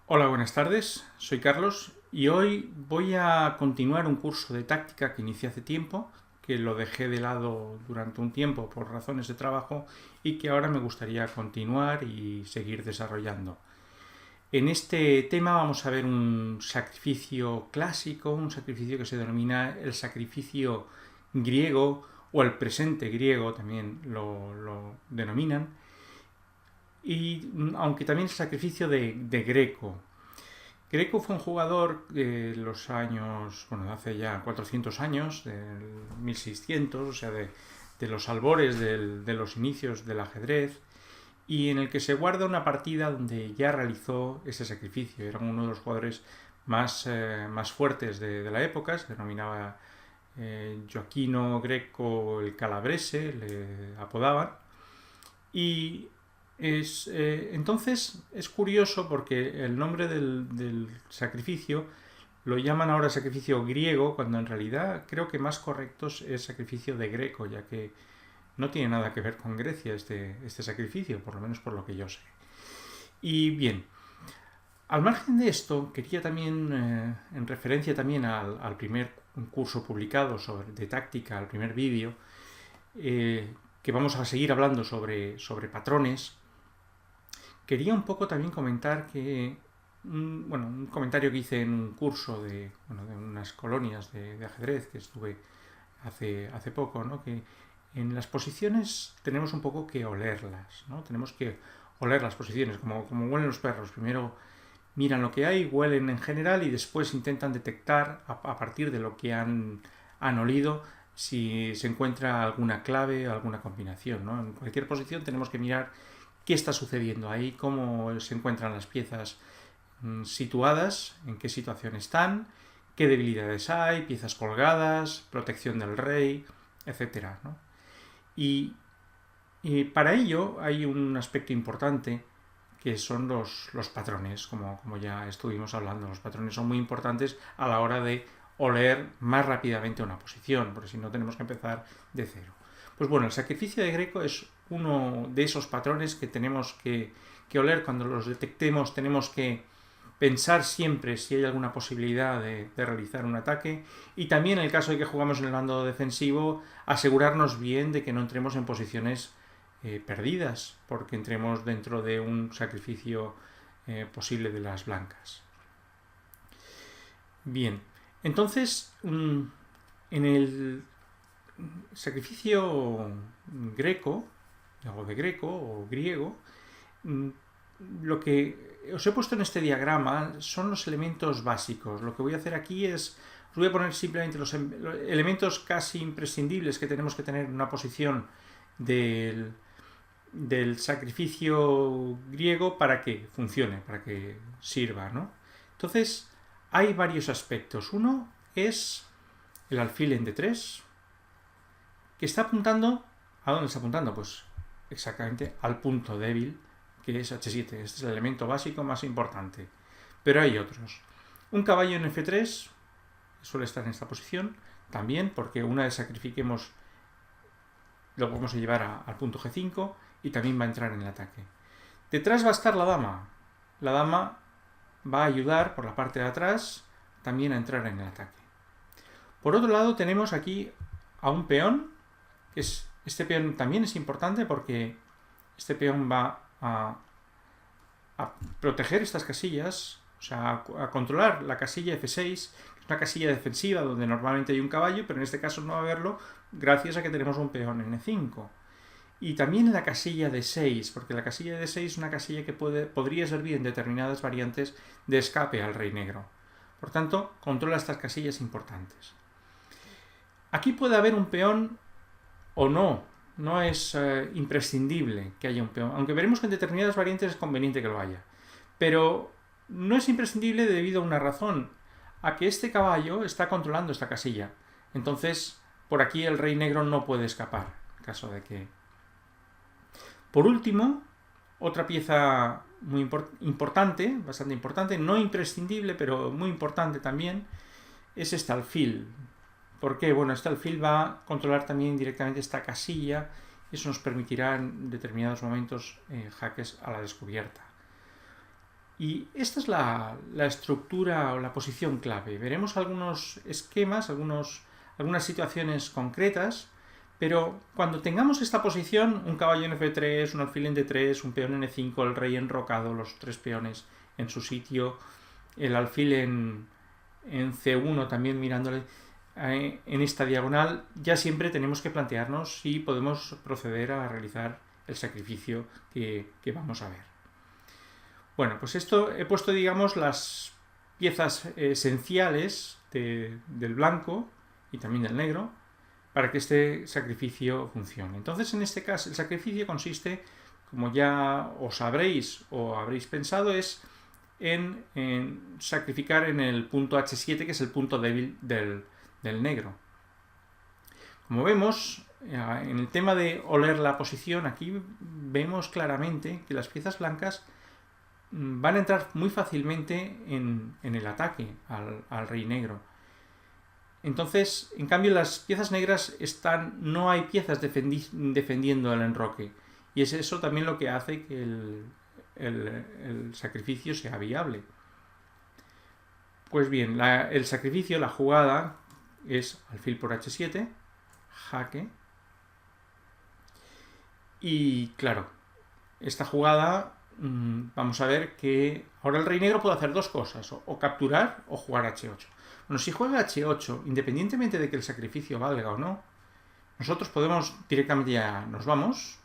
Hola, buenas tardes. Soy Carlos y hoy voy a continuar un curso de táctica que inicié hace tiempo, que lo dejé de lado durante un tiempo por razones de trabajo y que ahora me gustaría continuar y seguir desarrollando. En este tema vamos a ver un sacrificio clásico, un sacrificio que se denomina el sacrificio griego o el presente griego, también lo denominan, y aunque también el sacrificio de Greco. Greco fue un jugador de los años, bueno, hace ya 400 años, del 1600, o sea, de los albores de los inicios del ajedrez, y en el que se guarda una partida donde ya realizó ese sacrificio. Era uno de los jugadores más fuertes de la época, se denominaba Gioachino Greco el Calabrese, le apodaban, y entonces es curioso porque el nombre del sacrificio lo llaman ahora sacrificio griego, cuando en realidad creo que más correcto es sacrificio de Greco, ya que no tiene nada que ver con Grecia este sacrificio, por lo menos por lo que yo sé. Y bien, al margen de esto, quería también, en referencia también al primer curso publicado de táctica, al primer vídeo, que vamos a seguir hablando sobre patrones, quería un poco también comentar que, un comentario que hice en un curso de unas colonias de ajedrez que estuve hace poco, ¿no? Que en las posiciones tenemos un poco que olerlas, ¿no? Tenemos que oler las posiciones, como huelen los perros. Primero miran lo que hay, huelen en general y después intentan detectar a partir de lo que han olido si se encuentra alguna clave, alguna combinación, ¿no? En cualquier posición tenemos que mirar qué está sucediendo ahí, cómo se encuentran las piezas situadas, en qué situación están, qué debilidades hay, piezas colgadas, protección del rey, etcétera, ¿no? Y para ello hay un aspecto importante que son los patrones, como ya estuvimos hablando. Los patrones son muy importantes a la hora de oler más rápidamente una posición, porque si no tenemos que empezar de cero. Pues bueno, el sacrificio de Greco es uno de esos patrones que tenemos que oler. Cuando los detectemos tenemos que pensar siempre si hay alguna posibilidad de realizar un ataque, y también en el caso de que jugamos en el bando defensivo asegurarnos bien de que no entremos en posiciones perdidas porque entremos dentro de un sacrificio posible de las blancas. Bien, entonces en el sacrificio greco o de Greco o griego, lo que os he puesto en este diagrama son los elementos básicos. Lo que voy a hacer aquí es, os voy a poner simplemente los elementos casi imprescindibles que tenemos que tener en una posición del sacrificio griego para que funcione, para que sirva, ¿no? Entonces, hay varios aspectos. Uno es el alfil en D3, que está apuntando, ¿a dónde está apuntando? Pues exactamente al punto débil, que es H7. Este es el elemento básico más importante. Pero hay otros. Un caballo en F3 suele estar en esta posición, también porque una vez sacrifiquemos lo vamos a llevar al punto G5 y también va a entrar en el ataque. Detrás va a estar la dama. La dama va a ayudar por la parte de atrás también a entrar en el ataque. Por otro lado tenemos aquí a un peón. Este peón también es importante porque este peón va a proteger estas casillas, o sea, a controlar la casilla F6, que es una casilla defensiva donde normalmente hay un caballo, pero en este caso no va a haberlo gracias a que tenemos un peón en E5. Y también la casilla de 6, porque la casilla de 6 es una casilla que podría servir en determinadas variantes de escape al rey negro. Por tanto, controla estas casillas importantes. Aquí puede haber un peón o no. No es imprescindible que haya un peón, aunque veremos que en determinadas variantes es conveniente que lo haya. Pero no es imprescindible debido a una razón, a que este caballo está controlando esta casilla. Entonces, por aquí el rey negro no puede escapar, en caso de que... Por último, otra pieza muy importante, bastante importante, no imprescindible, pero muy importante también, es este alfil. ¿Por qué? Bueno, este alfil va a controlar también directamente esta casilla y eso nos permitirá en determinados momentos jaques a la descubierta. Y esta es la estructura o la posición clave. Veremos algunos esquemas, algunas situaciones concretas, pero cuando tengamos esta posición, un caballo en F3, un alfil en D3, un peón en E5, el rey enrocado, los tres peones en su sitio, el alfil en C1 también mirándole en esta diagonal, ya siempre tenemos que plantearnos si podemos proceder a realizar el sacrificio que vamos a ver. Bueno, pues esto he puesto, digamos, las piezas esenciales del blanco y también del negro para que este sacrificio funcione. Entonces, en este caso, el sacrificio consiste, como ya os sabréis o habréis pensado, es en sacrificar en el punto H7, que es el punto débil del negro. Como vemos, en el tema de oler la posición, aquí vemos claramente que las piezas blancas van a entrar muy fácilmente en el ataque al rey negro. Entonces, en cambio, las piezas negras no hay piezas defendiendo el enroque. Y es eso también lo que hace que el sacrificio sea viable. Pues bien, el sacrificio, la jugada, es alfil por H7, jaque. Y claro, esta jugada vamos a ver que ahora el rey negro puede hacer dos cosas, o capturar o jugar H8. Bueno, si juega H8, independientemente de que el sacrificio valga o no, nosotros podemos directamente ya nos vamos,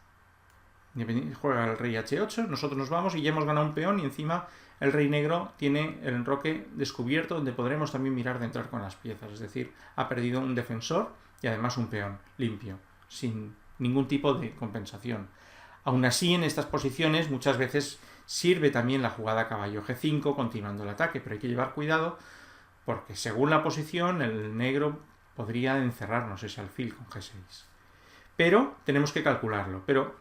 juega el rey H8, nosotros nos vamos y ya hemos ganado un peón y encima el rey negro tiene el enroque descubierto donde podremos también mirar de entrar con las piezas, es decir, ha perdido un defensor y además un peón limpio, sin ningún tipo de compensación. Aún así, en estas posiciones muchas veces sirve también la jugada caballo G5 continuando el ataque, pero hay que llevar cuidado porque según la posición el negro podría encerrarnos ese alfil con G6. Pero tenemos que calcularlo. Pero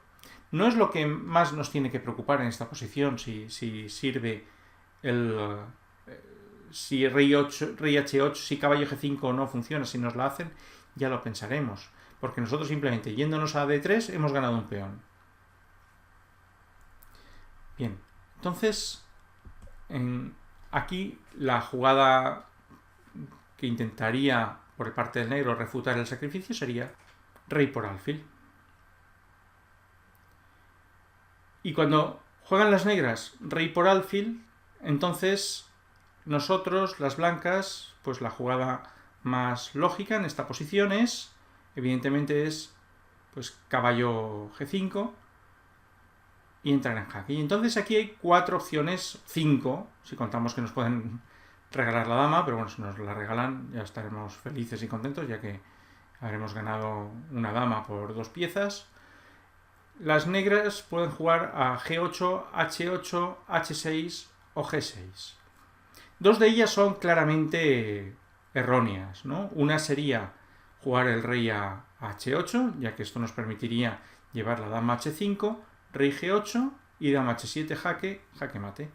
no es lo que más nos tiene que preocupar en esta posición, si sirve si rey H8, si caballo G5 no funciona, si nos la hacen, ya lo pensaremos. Porque nosotros simplemente yéndonos a D3 hemos ganado un peón. Bien, entonces aquí la jugada que intentaría por parte del negro refutar el sacrificio sería rey por alfil. Y cuando juegan las negras rey por alfil, entonces nosotros, las blancas, pues la jugada más lógica en esta posición es, evidentemente es, pues caballo G5 y entrar en jaque. Y entonces aquí hay 4 opciones, 5, si contamos que nos pueden regalar la dama, pero bueno, si nos la regalan ya estaremos felices y contentos, ya que habremos ganado una dama por 2 piezas. Las negras pueden jugar a G8, H8, H6 o G6. 2 de ellas son claramente erróneas, ¿no? Una sería jugar el rey a H8, ya que esto nos permitiría llevar la dama a H5, rey G8 y dama H7 jaque, jaque mate.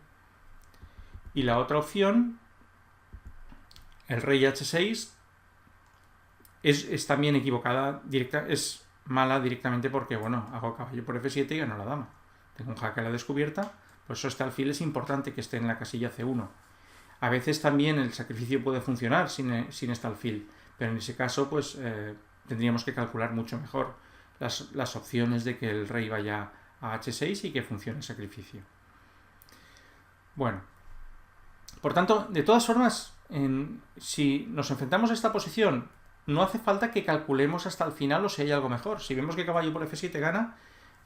Y la otra opción, el rey H6, es también equivocada, es mala directamente porque, bueno, hago caballo por F7 y gano la dama. Tengo un jaque a la descubierta, por eso este alfil es importante que esté en la casilla C1. A veces también el sacrificio puede funcionar sin este alfil, pero en ese caso pues tendríamos que calcular mucho mejor las opciones de que el rey vaya a H6 y que funcione el sacrificio. Bueno, por tanto, de todas formas, si nos enfrentamos a esta posición, no hace falta que calculemos hasta el final o si hay algo mejor. Si vemos que caballo por F7 gana,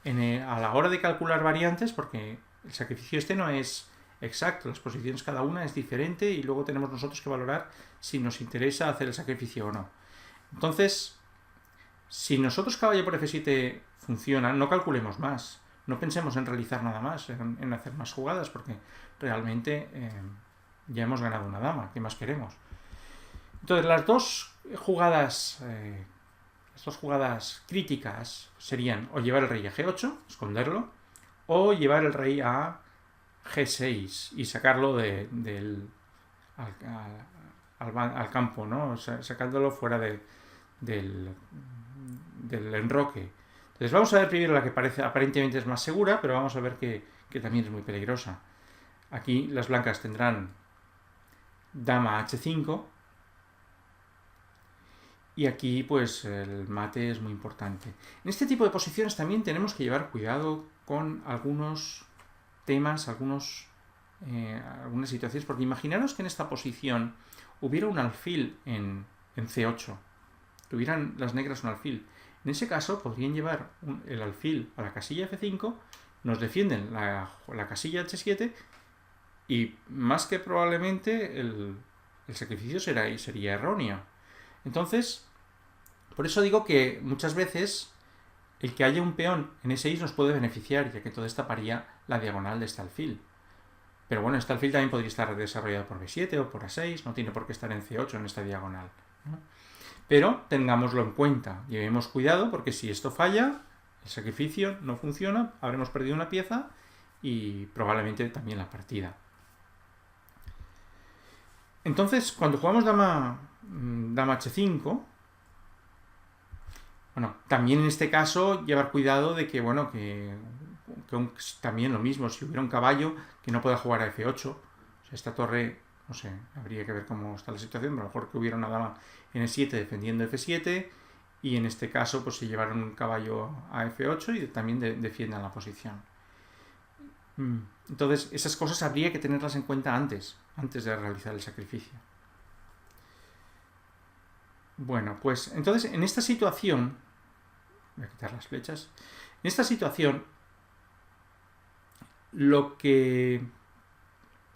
a la hora de calcular variantes, porque el sacrificio este no es exacto, las posiciones cada una es diferente y luego tenemos nosotros que valorar si nos interesa hacer el sacrificio o no. Entonces, si nosotros caballo por F7 funciona, no calculemos más, no pensemos en realizar nada más, en hacer más jugadas, porque realmente ya hemos ganado una dama, ¿qué más queremos? Entonces, las dos jugadas críticas serían o llevar el rey a G8, esconderlo, o llevar el rey a G6 y sacarlo al campo, ¿no? Sacándolo fuera del enroque. Entonces vamos a ver primero la que parece aparentemente es más segura, pero vamos a ver que también es muy peligrosa. Aquí las blancas tendrán dama h5 y aquí pues el mate es muy importante. En este tipo de posiciones también tenemos que llevar cuidado con algunos temas, algunas situaciones, porque imaginaros que en esta posición hubiera un alfil en c8, tuvieran las negras un alfil. En ese caso podrían llevar el alfil a la casilla f5, nos defienden la casilla h7 y más que probablemente el sacrificio sería erróneo. Entonces, por eso digo que muchas veces el que haya un peón en e6 nos puede beneficiar, ya que entonces taparía la diagonal de este alfil. Pero bueno, este alfil también podría estar desarrollado por b7 o por a6, no tiene por qué estar en c8 en esta diagonal, ¿no? Pero tengámoslo en cuenta, llevemos cuidado porque si esto falla, el sacrificio no funciona, habremos perdido una pieza y probablemente también la partida. Entonces, cuando jugamos dama h5, bueno, también en este caso llevar cuidado de que, bueno, que también lo mismo, si hubiera un caballo que no pueda jugar a f8, o sea, esta torre, no sé, habría que ver cómo está la situación, pero a lo mejor que hubiera una dama en e7 defendiendo f7, y en este caso pues se llevaron un caballo a f8 y también defiendan la posición. Entonces, esas cosas habría que tenerlas en cuenta antes de realizar el sacrificio. Bueno, pues entonces en esta situación, voy a quitar las flechas, en esta situación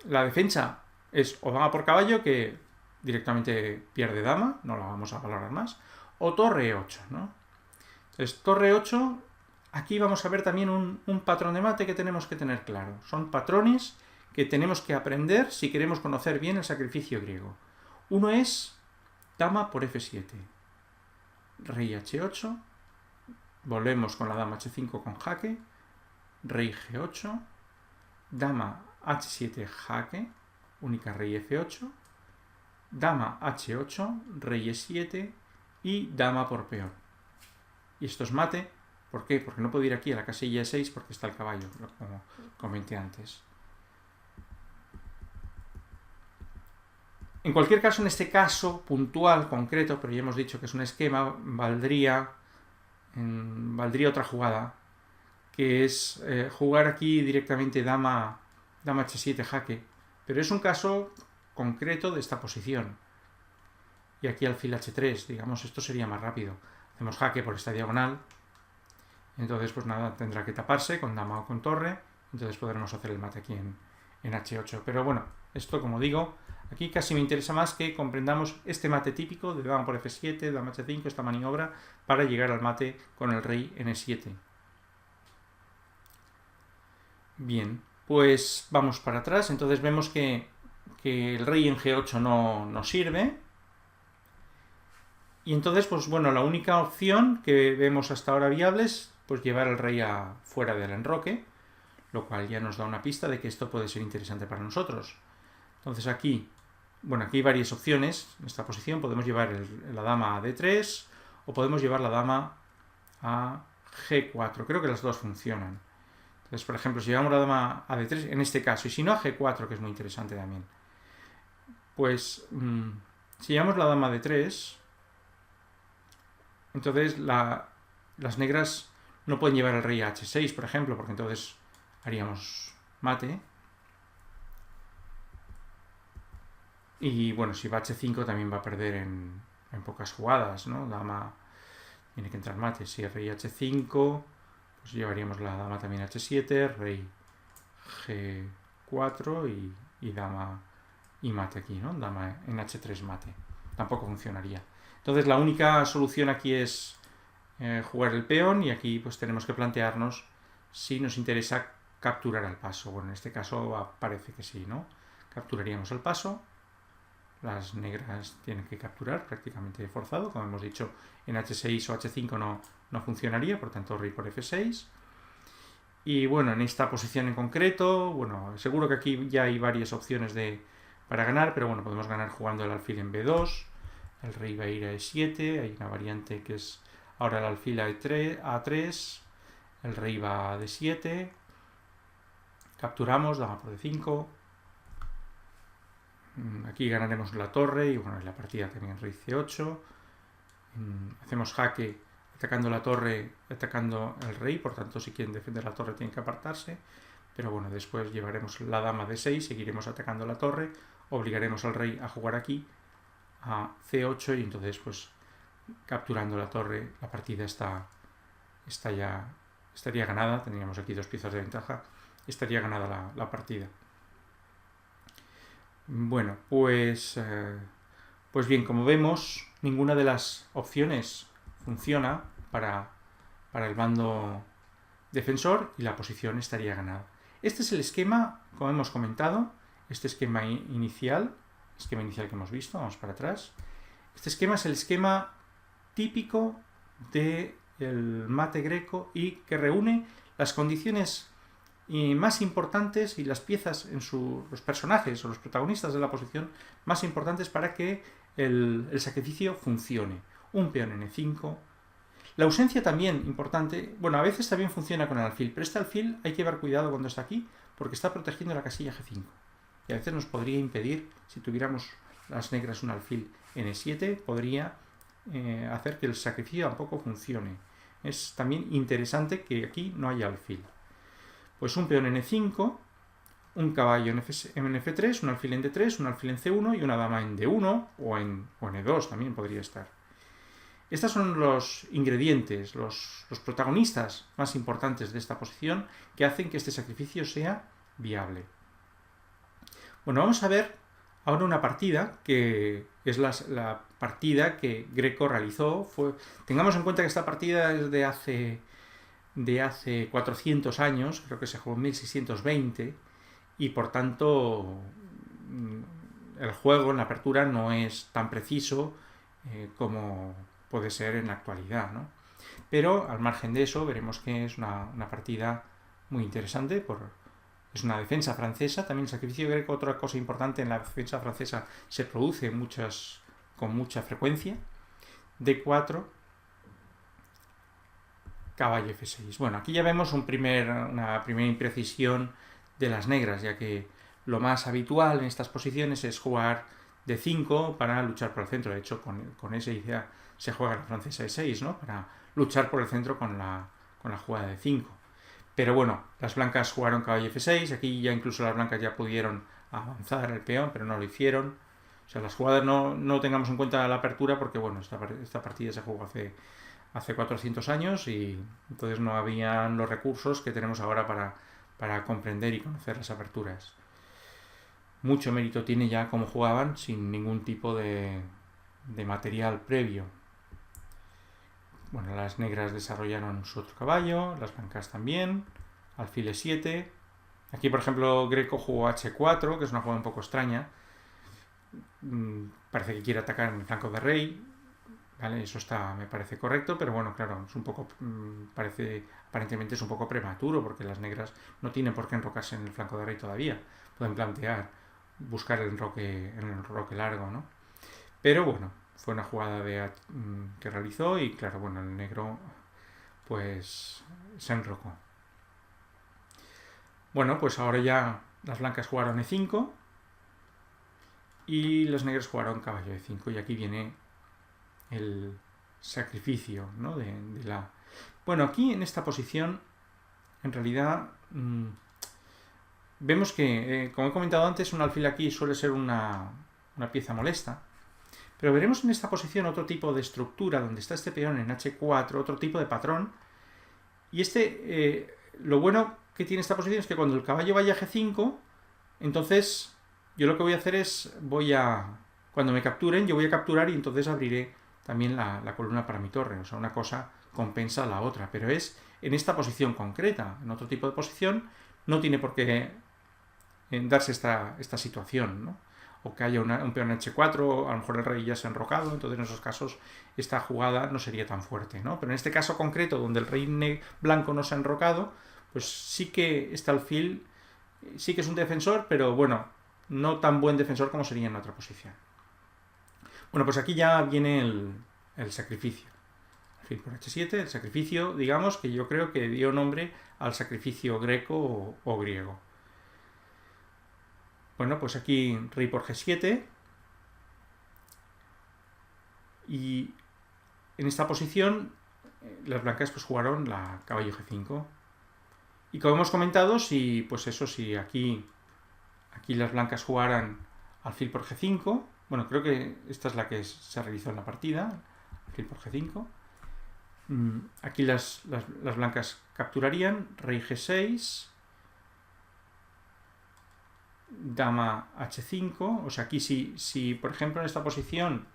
la defensa es o dama por caballo, que directamente pierde dama, no la vamos a valorar más, o torre 8, ¿no? Entonces, torre 8, aquí vamos a ver también un patrón de mate que tenemos que tener claro. Son patrones que tenemos que aprender si queremos conocer bien el sacrificio griego. Uno es dama por f7, rey h8, volvemos con la dama h5 con jaque, rey g8, dama h7 jaque, única rey f8, dama h8, rey e7 y dama por peón. Y esto es mate, ¿por qué? Porque no puedo ir aquí a la casilla e6 porque está el caballo, como comenté antes. En cualquier caso, en este caso puntual, concreto, pero ya hemos dicho que es un esquema, valdría otra jugada, que es jugar aquí directamente dama h7 jaque, pero es un caso concreto de esta posición. Y aquí alfil h3, digamos, esto sería más rápido. Hacemos jaque por esta diagonal, entonces pues nada, tendrá que taparse con dama o con torre, entonces podremos hacer el mate aquí en h8. Pero bueno, esto como digo, aquí casi me interesa más que comprendamos este mate típico de dama por f7, dama h5, esta maniobra, para llegar al mate con el rey en e7. Bien, pues vamos para atrás, entonces vemos que el rey en g8 no sirve. Y entonces, pues bueno, la única opción que vemos hasta ahora viable es pues llevar al rey fuera del enroque, lo cual ya nos da una pista de que esto puede ser interesante para nosotros. Entonces aquí, bueno, aquí hay varias opciones en esta posición. Podemos llevar la dama a d3 o podemos llevar la dama a g4. Creo que las dos funcionan. Entonces, por ejemplo, si llevamos la dama a d3, en este caso, y si no a g4, que es muy interesante también, pues si llevamos la dama a d3, entonces las negras no pueden llevar el rey a h6, por ejemplo, porque entonces haríamos mate. Y bueno, si va a h5 también va a perder en pocas jugadas, ¿no? Dama tiene que entrar mate. Si rey h5, pues llevaríamos la dama también a h7, rey g4 y dama y mate aquí, ¿no? Dama en h3 mate. Tampoco funcionaría. Entonces la única solución aquí es jugar el peón y aquí pues tenemos que plantearnos si nos interesa capturar al paso. Bueno, en este caso parece que sí, ¿no? Capturaríamos el paso. Las negras tienen que capturar prácticamente forzado. Como hemos dicho, en h6 o h5 no funcionaría, por tanto rey por f6. Y bueno, en esta posición en concreto, bueno, seguro que aquí ya hay varias opciones para ganar, pero bueno, podemos ganar jugando el alfil en b2. El rey va a ir a e7, hay una variante que es ahora el alfil a a3, el rey va a d7, capturamos, dama por d5, Aquí ganaremos la torre y bueno, en la partida también rey c8. Hacemos jaque atacando la torre, atacando el rey, por tanto si quieren defender la torre tienen que apartarse. Pero bueno, después llevaremos la dama d6, seguiremos atacando la torre, obligaremos al rey a jugar aquí, a c8 y entonces pues capturando la torre la partida estaría ganada. Tendríamos aquí 2 piezas de ventaja, estaría ganada la partida. Bueno, pues bien, como vemos, ninguna de las opciones funciona para el bando defensor y la posición estaría ganada. Este es el esquema, como hemos comentado, este esquema inicial que hemos visto, vamos para atrás. Este esquema es el esquema típico del mate greco y que reúne las condiciones más importantes y las piezas los personajes o los protagonistas de la posición más importantes para que el sacrificio funcione. Un peón en e5. La ausencia también importante, bueno, a veces también funciona con el alfil, pero este alfil hay que llevar cuidado cuando está aquí porque está protegiendo la casilla g5 y a veces nos podría impedir, si tuviéramos las negras un alfil en e7, podría hacer que el sacrificio tampoco funcione. Es también interesante que aquí no haya alfil. Pues un peón en e5, un caballo en f3, un alfil en d3, un alfil en c1 y una dama en d1 o en e2 también podría estar. Estos son los ingredientes, los protagonistas más importantes de esta posición que hacen que este sacrificio sea viable. Bueno, vamos a ver ahora una partida que es la partida que Greco realizó. Tengamos en cuenta que esta partida es de hace 400 años, creo que se jugó en 1620, y por tanto el juego en la apertura no es tan preciso como puede ser en la actualidad, ¿no? Pero al margen de eso veremos que es una partida muy interesante, es una defensa francesa. También el sacrificio greco, otra cosa importante, en la defensa francesa se produce con mucha frecuencia. D4, caballo f6. Bueno, aquí ya vemos una primera imprecisión de las negras, ya que lo más habitual en estas posiciones es jugar d5 para luchar por el centro. De hecho, con esa idea se juega la francesa e6, ¿no? Para luchar por el centro con la jugada de 5. Pero bueno, las blancas jugaron caballo f6, aquí ya incluso las blancas ya pudieron avanzar el peón, pero no lo hicieron. O sea, las jugadas no tengamos en cuenta la apertura porque, bueno, esta partida se jugó hace 400 años y entonces no habían los recursos que tenemos ahora para comprender y conocer las aperturas. Mucho mérito tiene ya cómo jugaban sin ningún tipo de material previo. Bueno, las negras desarrollaron su otro caballo, las blancas también, alfil e7. Aquí, por ejemplo, Greco jugó h4, que es una jugada un poco extraña. Parece que quiere atacar en el flanco de rey, ¿vale? Eso me parece correcto, pero bueno, claro, es un poco, aparentemente es un poco prematuro, porque las negras no tienen por qué enrocarse en el flanco de rey todavía. Pueden buscar el enroque largo, ¿no? Pero bueno, fue una jugada que realizó y claro, bueno, el negro pues se enrocó. Bueno, pues ahora ya las blancas jugaron e5 y las negras jugaron caballo e5 y aquí viene el sacrificio, ¿no? Bueno, aquí en esta posición en realidad vemos que, como he comentado antes, un alfil aquí suele ser una pieza molesta. Pero veremos en esta posición otro tipo de estructura, donde está este peón en h4, otro tipo de patrón. Y lo bueno que tiene esta posición es que cuando el caballo vaya a g5, entonces yo lo que voy a hacer es, cuando me capturen, yo voy a capturar y entonces abriré también la columna para mi torre. O sea, una cosa compensa a la otra, pero es en esta posición concreta. En otro tipo de posición no tiene por qué darse esta situación, ¿no? O que haya un peón en h4, a lo mejor el rey ya se ha enrocado, entonces en esos casos esta jugada no sería tan fuerte, ¿no? Pero en este caso concreto, donde el rey blanco no se ha enrocado, pues sí que este alfil sí que es un defensor, pero bueno, no tan buen defensor como sería en otra posición. Bueno, pues aquí ya viene el sacrificio. Alfil por h7, el sacrificio, digamos, que yo creo que dio nombre al sacrificio greco o griego. Bueno, pues aquí rey por G7. Y en esta posición las blancas pues jugaron la caballo G5. Y como hemos comentado, si pues eso, si aquí las blancas jugaran alfil por G5, bueno, creo que esta es la que se realizó en la partida, alfil por G5. Aquí las blancas capturarían, rey G6, dama H5, o sea, aquí si por ejemplo en esta posición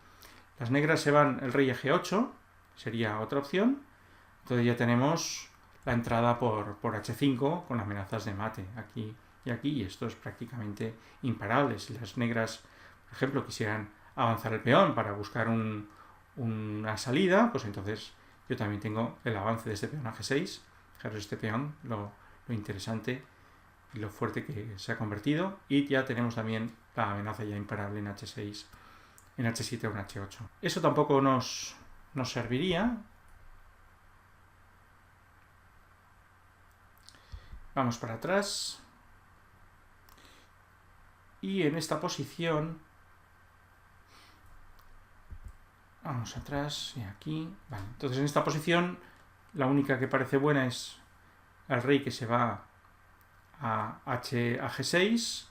las negras se van el rey a G8, sería otra opción, entonces ya tenemos la entrada por H5 con amenazas de mate aquí y aquí, y esto es prácticamente imparable. Si las negras, por ejemplo, quisieran avanzar el peón para buscar una salida, pues entonces yo también tengo el avance de este peón a G6. Fijaros este peón, lo interesante y lo fuerte que se ha convertido, y ya tenemos también la amenaza ya imparable en H6, en H7 o en H8. Eso tampoco nos serviría. Vamos para atrás. Y en esta posición, vamos atrás y aquí. Vale. Entonces en esta posición la única que parece buena es el rey que se va a G6.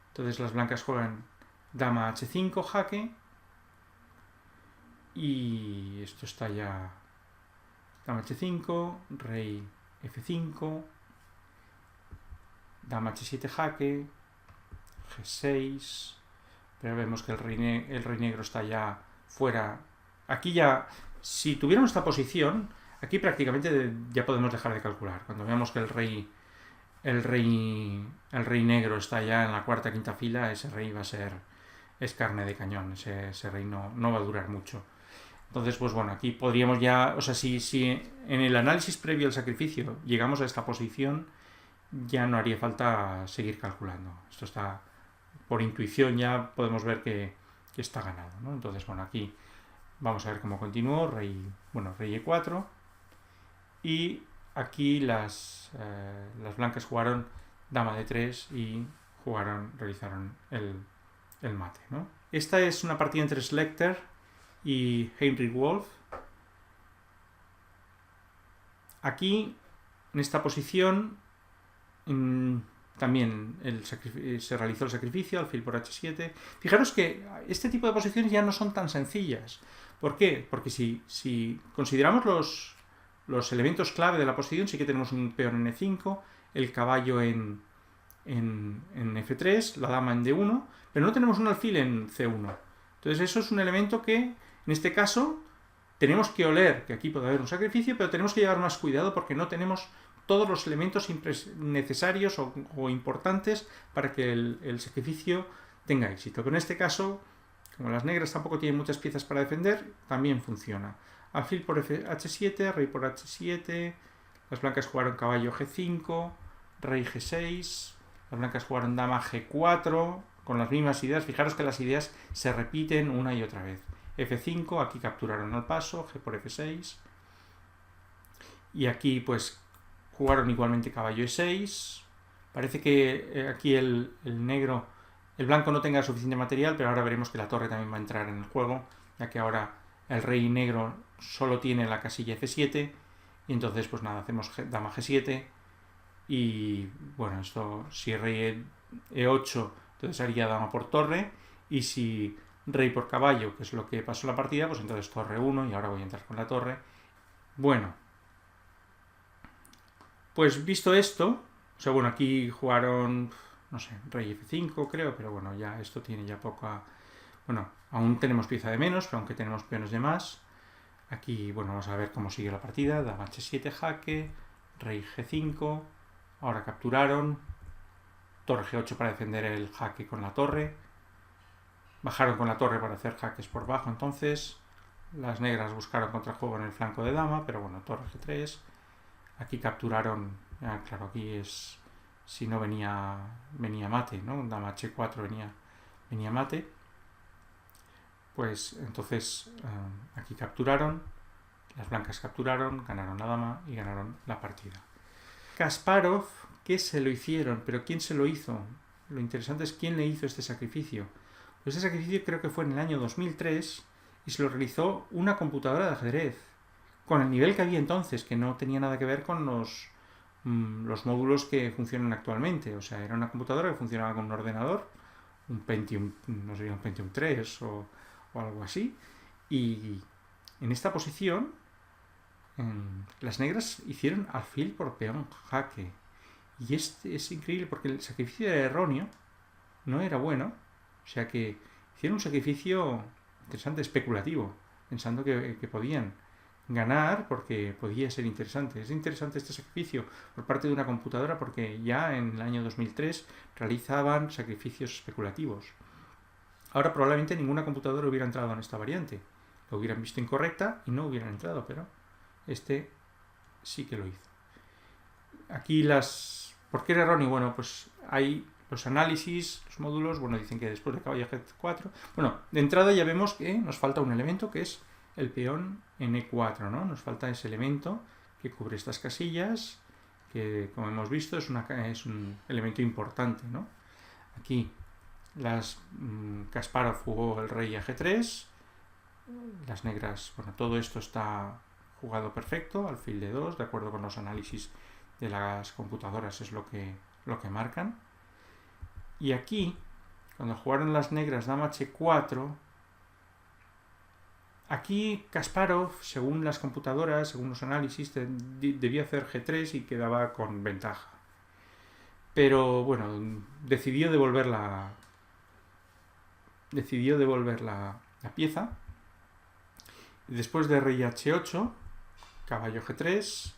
Entonces las blancas juegan dama H5, jaque. Y esto está ya dama H5, rey F5, dama H7 jaque, G6, pero vemos que el rey negro está ya fuera. Aquí ya, si tuviéramos esta posición, aquí prácticamente ya podemos dejar de calcular. Cuando veamos que el rey negro está ya en la cuarta, quinta fila, ese rey va a ser, es carne de cañón, ese rey no va a durar mucho. Entonces, pues bueno, aquí podríamos ya, o sea, si en el análisis previo al sacrificio llegamos a esta posición, ya no haría falta seguir calculando. Esto está, por intuición ya podemos ver que está ganado, ¿no? Entonces, bueno, aquí vamos a ver cómo continuó, rey E4, y aquí las blancas jugaron dama D3 y realizaron el mate, ¿no? Esta es una partida entre Schlechter y Heinrich Wolf. Aquí, en esta posición, también se realizó el sacrificio, alfil por H7. Fijaros que este tipo de posiciones ya no son tan sencillas. ¿Por qué? Porque si consideramos los elementos clave de la posición, sí que tenemos un peón en E5, el caballo en F3, la dama en D1, pero no tenemos un alfil en C1. Entonces eso es un elemento que, en este caso, tenemos que oler que aquí puede haber un sacrificio, pero tenemos que llevar más cuidado porque no tenemos todos los elementos necesarios o importantes para que el sacrificio tenga éxito. Pero en este caso, como las negras tampoco tienen muchas piezas para defender, también funciona. Alfil por H7, rey por H7, las blancas jugaron caballo G5, rey G6, las blancas jugaron dama G4, con las mismas ideas. Fijaros que las ideas se repiten una y otra vez. F5, aquí capturaron al paso, G por F6. Y aquí pues jugaron igualmente caballo E6. Parece que aquí el blanco no tenga suficiente material, pero ahora veremos que la torre también va a entrar en el juego, ya que ahora el rey negro solo tiene la casilla F7. Y entonces pues nada, hacemos dama G7. Y bueno, esto si rey E8, entonces haría dama por torre, y si rey por caballo, que es lo que pasó en la partida, pues entonces torre 1, y ahora voy a entrar con la torre. Bueno, pues visto esto, o sea, bueno, aquí jugaron, no sé, rey F5 creo, pero bueno, ya esto tiene ya poca... Bueno, aún tenemos pieza de menos, pero aunque tenemos peones de más. Aquí, bueno, vamos a ver cómo sigue la partida. Dama H7 jaque, rey G5, ahora capturaron, torre G8 para defender el jaque con la torre. Bajaron con la torre para hacer jaques por bajo, entonces las negras buscaron contrajuego en el flanco de dama, pero bueno, torre G3. Aquí capturaron, claro, aquí es, si no venía mate, ¿no? Dama H4 venía mate. Pues entonces aquí capturaron, las blancas capturaron, ganaron la dama y ganaron la partida. Kasparov, ¿qué se lo hicieron? ¿Pero quién se lo hizo? lo interesante es quién le hizo este sacrificio. Pues este sacrificio creo que fue en el año 2003 y se lo realizó una computadora de ajedrez, con el nivel que había entonces, que no tenía nada que ver con los módulos que funcionan actualmente. O sea, era una computadora que funcionaba con un ordenador, un Pentium, no sé, un Pentium 3 o algo así. Y en esta posición, las negras hicieron alfil por peón jaque. Y este es increíble porque el sacrificio era erróneo, no era bueno. O sea que hicieron un sacrificio interesante, especulativo, pensando que podían ganar porque podía ser interesante. Es interesante este sacrificio por parte de una computadora porque ya en el año 2003 realizaban sacrificios especulativos. Ahora probablemente ninguna computadora hubiera entrado en esta variante. Lo hubieran visto incorrecta y no hubieran entrado, pero este sí que lo hizo. Aquí ¿por qué era erróneo? Bueno, pues hay los análisis, los módulos, bueno, dicen que después de caballo G4. Bueno, de entrada ya vemos que nos falta un elemento que es el peón en E4, ¿no? Nos falta ese elemento que cubre estas casillas, que como hemos visto es un elemento importante, ¿no? Aquí Kasparov jugó el rey a G3, las negras, bueno, todo esto está jugado perfecto, alfil de 2, de acuerdo con los análisis de las computadoras es lo que marcan. Y aquí, cuando jugaron las negras dama H4, aquí Kasparov, según las computadoras, según los análisis, debía hacer G3 y quedaba con ventaja. Pero bueno, decidió devolver la pieza. Y después de rey H8, caballo G3,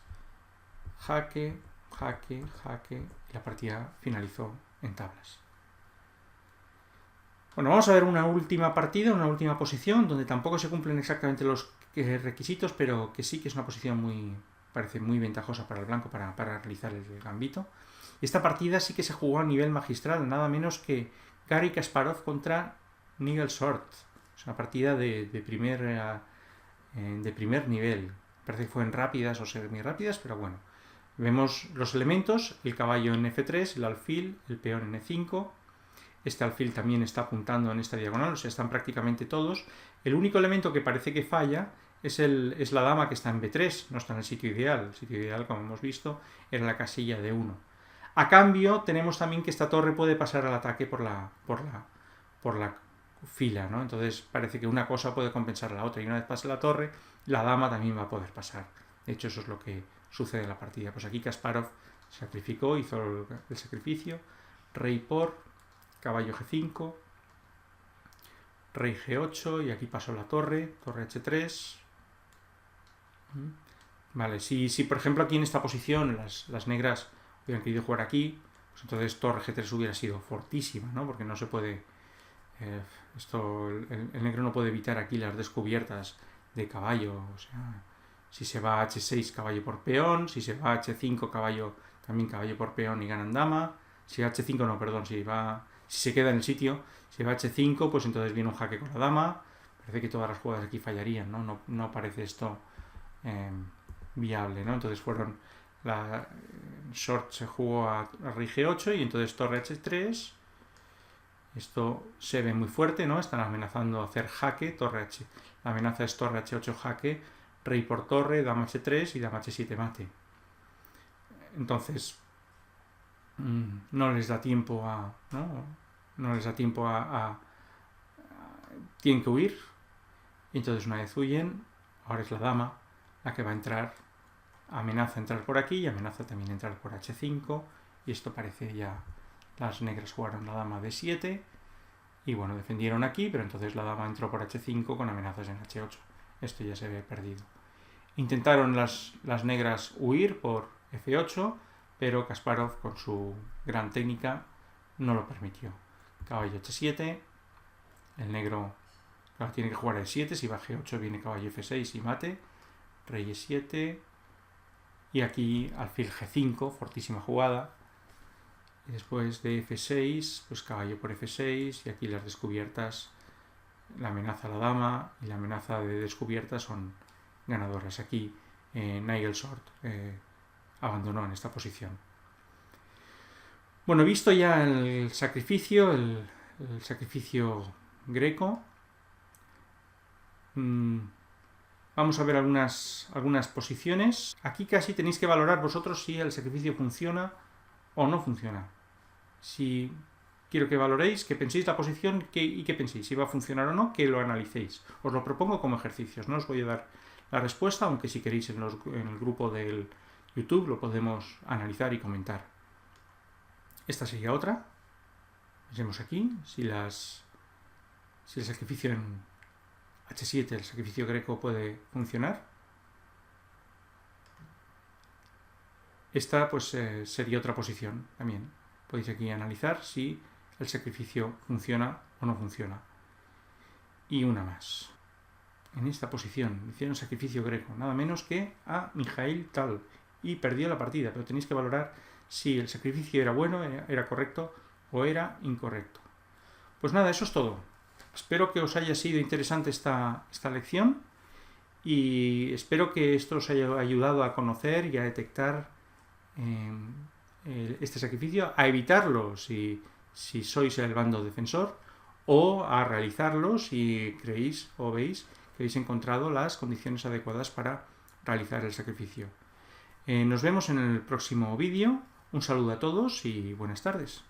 jaque, jaque, jaque, y la partida finalizó en tablas. Bueno, vamos a ver una última partida, una última posición, donde tampoco se cumplen exactamente los requisitos, pero que sí que es una posición parece muy ventajosa para el blanco para realizar el gambito. Esta partida sí que se jugó a nivel magistral, nada menos que Garry Kasparov contra Nigel Short. Es una partida de primer nivel. Parece que fue en rápidas o semi-rápidas, pero bueno. Vemos los elementos, el caballo en F3, el alfil, el peón en E5. Este alfil también está apuntando en esta diagonal, o sea, están prácticamente todos. El único elemento que parece que falla es la dama que está en B3, no está en el sitio ideal. El sitio ideal, como hemos visto, era la casilla de 1. A cambio, tenemos también que esta torre puede pasar al ataque por la fila, ¿no? Entonces parece que una cosa puede compensar a la otra, y una vez pase la torre, la dama también va a poder pasar. De hecho, eso es lo que sucede en la partida. Pues aquí Kasparov sacrificó, hizo el sacrificio, rey por, caballo G5, rey G8, y aquí pasó la torre H3. Vale, si por ejemplo aquí en esta posición las negras hubieran querido jugar aquí, pues entonces torre G3 hubiera sido fortísima, ¿no? Porque no se puede... el negro no puede evitar aquí las descubiertas de caballo. O sea, si se va a H6, caballo por peón. Si se va a H5, también caballo por peón y ganan dama. Si H5 no, perdón, si se queda en el sitio, si va a H5, pues entonces viene un jaque con la dama. Parece que todas las jugadas aquí fallarían, ¿no? No parece esto viable, ¿no? Entonces Short se jugó a rey G8 y entonces torre H3. Esto se ve muy fuerte, ¿no? Están amenazando hacer jaque, la amenaza es torre H8 jaque, rey por torre, dama H3 y dama H7 mate. Entonces, no les da tiempo tienen que huir. Y entonces una vez huyen, ahora es la dama la que va a entrar, amenaza entrar por aquí y amenaza también entrar por H5, y esto parece ya... Las negras jugaron la dama D7 y bueno, defendieron aquí, pero entonces la dama entró por H5 con amenazas en H8. Esto ya se ve perdido. Intentaron las negras huir por F8, pero Kasparov con su gran técnica no lo permitió. Caballo H7, el negro tiene que jugar E7, si va G8 viene caballo F6 y mate, rey E7, y aquí alfil G5, fortísima jugada. Y después de F6, pues caballo por F6, y aquí las descubiertas, la amenaza a la dama y la amenaza de descubierta son ganadoras. Aquí Nigel Short abandonó en esta posición. Bueno, he visto ya el sacrificio greco. Vamos a ver algunas posiciones. Aquí casi tenéis que valorar vosotros si el sacrificio funciona o no funciona. Si quiero que valoréis, que penséis la posición y que penséis si va a funcionar o no, que lo analicéis. Os lo propongo como ejercicios. No os voy a dar la respuesta, aunque si queréis en el grupo del YouTube lo podemos analizar y comentar. Esta sería otra. Vemos aquí si el sacrificio en H7, el sacrificio greco, puede funcionar. Esta pues sería otra posición también. Podéis aquí analizar si el sacrificio funciona o no funciona. Y una más. En esta posición hicieron sacrificio greco, nada menos que a Mijail Tal, y perdió la partida, pero tenéis que valorar si el sacrificio era bueno, era correcto o era incorrecto. Pues nada, eso es todo. Espero que os haya sido interesante esta lección y espero que esto os haya ayudado a conocer y a detectar este sacrificio, a evitarlo si sois el bando defensor, o a realizarlo si creéis o veis que habéis encontrado las condiciones adecuadas para realizar el sacrificio. Nos vemos en el próximo vídeo. Un saludo a todos y buenas tardes.